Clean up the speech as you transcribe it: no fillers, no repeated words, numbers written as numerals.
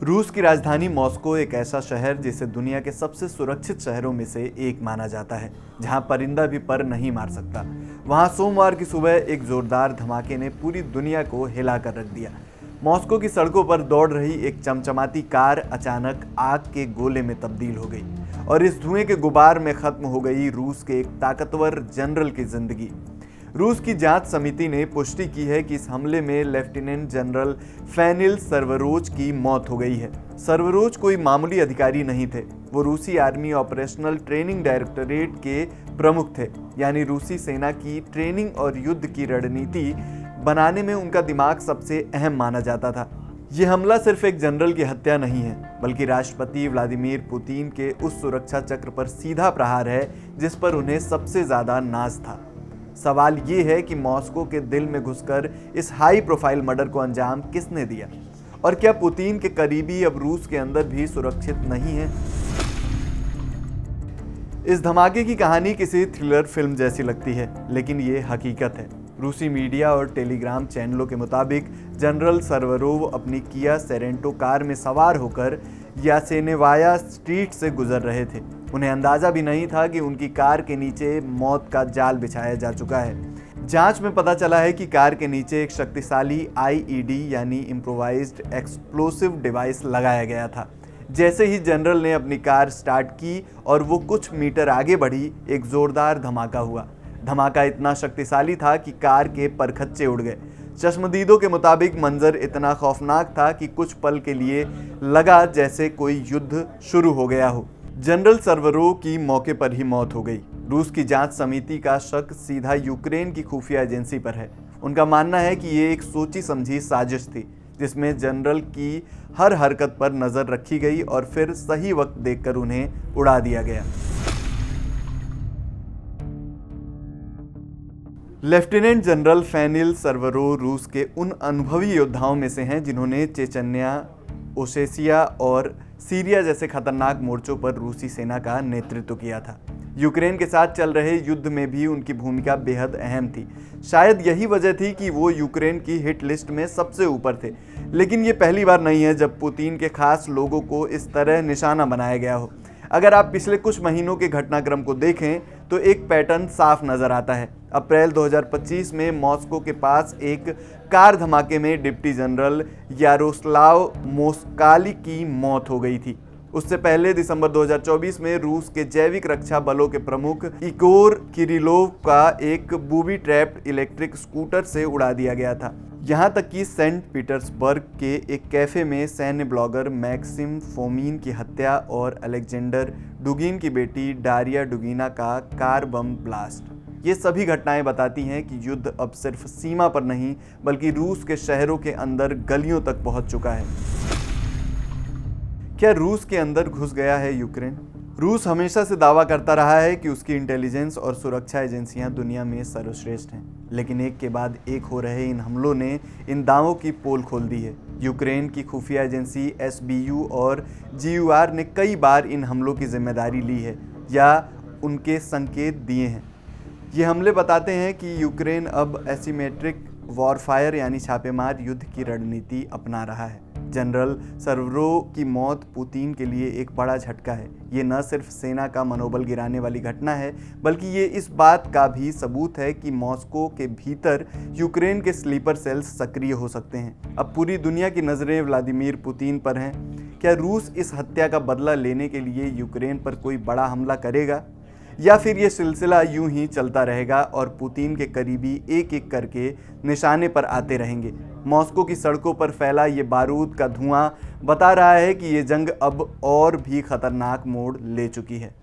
रूस की राजधानी मॉस्को एक ऐसा शहर जिसे दुनिया के सबसे सुरक्षित शहरों में से एक माना जाता है, जहां परिंदा भी पर नहीं मार सकता। वहां सोमवार की सुबह एक जोरदार धमाके ने पूरी दुनिया को हिला कर रख दिया। मॉस्को की सड़कों पर दौड़ रही एक चमचमाती कार अचानक आग के गोले में तब्दील हो गई और इस धुएं के गुबार में खत्म हो गई रूस के एक ताकतवर जनरल की जिंदगी। रूस की जांच समिति ने पुष्टि की है कि इस हमले में लेफ्टिनेंट जनरल फैनिल सर्वरोज की मौत हो गई है। सर्वरोज कोई मामूली अधिकारी नहीं थे, वो रूसी आर्मी ऑपरेशनल ट्रेनिंग डायरेक्टरेट के प्रमुख थे, यानी रूसी सेना की ट्रेनिंग और युद्ध की रणनीति बनाने में उनका दिमाग सबसे अहम माना जाता था। ये हमला सिर्फ एक जनरल की हत्या नहीं है, बल्कि राष्ट्रपति व्लादिमीर पुतिन के उस सुरक्षा चक्र पर सीधा प्रहार है जिस पर उन्हें सबसे ज्यादा नाज था। सवाल ये है कि मॉस्को के दिल में घुसकर इस हाई प्रोफाइल मर्डर को अंजाम किसने दिया, और क्या पुतिन के करीबी अब रूस के अंदर भी सुरक्षित नहीं है? इस धमाके की कहानी किसी थ्रिलर फिल्म जैसी लगती है, लेकिन ये हकीकत है। रूसी मीडिया और टेलीग्राम चैनलों के मुताबिक जनरल सर्वरोव अपनी किया सेरेंटो कार में सवार होकर यासेनेवाया स्ट्रीट से गुजर रहे थे। उन्हें अंदाजा भी नहीं था कि उनकी कार के नीचे मौत का जाल बिछाया जा चुका है। जांच में पता चला है कि कार के नीचे एक शक्तिशाली आईईडी यानी इम्प्रोवाइज्ड एक्सप्लोसिव डिवाइस लगाया गया था। जैसे ही जनरल ने अपनी कार स्टार्ट की और वो कुछ मीटर आगे बढ़ी, एक जोरदार धमाका हुआ। धमाका इतना शक्तिशाली था कि कार के परखच्चे उड़ गए। चश्मदीदों के मुताबिक मंजर इतना खौफनाक था कि कुछ पल के लिए लगा जैसे कोई युद्ध शुरू हो गया हो। जनरल सर्वरोव की मौके पर ही मौत हो गई। रूस की जांच समिति का शक सीधा यूक्रेन की खुफिया एजेंसी पर है। उनका मानना है कि ये एक सोची समझी साजिश थी, जिसमें जनरल की हर हरकत पर नजर रखी गई और फिर सही वक्त देखकर उन्हें उड़ा दिया गया। लेफ्टिनेंट जनरल फैनिल सर्वरोव रूस के उन अनुभवी योद्धाओं में से हैं जिन्होंने चेचन्या, ओसेशिया और सीरिया जैसे खतरनाक मोर्चों पर रूसी सेना का नेतृत्व किया था। यूक्रेन के साथ चल रहे युद्ध में भी उनकी भूमिका बेहद अहम थी। शायद यही वजह थी कि वो यूक्रेन की हिट लिस्ट में सबसे ऊपर थे। लेकिन ये पहली बार नहीं है जब पुतिन के खास लोगों को इस तरह निशाना बनाया गया हो। अगर आप पिछले कुछ महीनों के घटनाक्रम को देखें तो एक पैटर्न साफ नजर आता है। अप्रैल 2025 में मॉस्को के पास एक कार धमाके में डिप्टी जनरल यारोस्लाव मोस्काली की मौत हो गई थी। उससे पहले दिसंबर 2024 में रूस के जैविक रक्षा बलों के प्रमुख इगोर किरिलोव का एक बूबी ट्रैप्ड इलेक्ट्रिक स्कूटर से उड़ा दिया गया था। यहाँ तक कि सेंट पीटर्सबर्ग के एक कैफे में सैन्य ब्लॉगर मैक्सिम फोमिन की हत्या और अलेक्जेंडर डुगिन की बेटी डारिया डुगिना का कार बम ब्लास्ट, ये सभी घटनाएं बताती हैं कि युद्ध अब सिर्फ सीमा पर नहीं बल्कि रूस के शहरों के अंदर गलियों तक पहुंच चुका है। क्या रूस के अंदर घुस गया है यूक्रेन? रूस हमेशा से दावा करता रहा है कि उसकी इंटेलिजेंस और सुरक्षा एजेंसियां दुनिया में सर्वश्रेष्ठ हैं, लेकिन एक के बाद एक हो रहे इन हमलों ने इन दावों की पोल खोल दी है। यूक्रेन की खुफिया एजेंसी एसबीयू और जीयूआर ने कई बार इन हमलों की जिम्मेदारी ली है या उनके संकेत दिए हैं। ये हमले बताते हैं कि यूक्रेन अब एसिमेट्रिक वॉरफायर यानी छापेमार युद्ध की रणनीति अपना रहा है। जनरल सर्वरोव की मौत पुतिन के लिए एक बड़ा झटका है। ये न सिर्फ सेना का मनोबल गिराने वाली घटना है, बल्कि ये इस बात का भी सबूत है कि मॉस्को के भीतर यूक्रेन के स्लीपर सेल्स सक्रिय हो सकते हैं। अब पूरी दुनिया की नज़रें व्लादिमीर पुतिन पर हैं। क्या रूस इस हत्या का बदला लेने के लिए यूक्रेन पर कोई बड़ा हमला करेगा, या फिर ये सिलसिला यूं ही चलता रहेगा और पुतिन के करीबी एक एक करके निशाने पर आते रहेंगे? मॉस्को की सड़कों पर फैला ये बारूद का धुआं बता रहा है कि ये जंग अब और भी खतरनाक मोड़ ले चुकी है।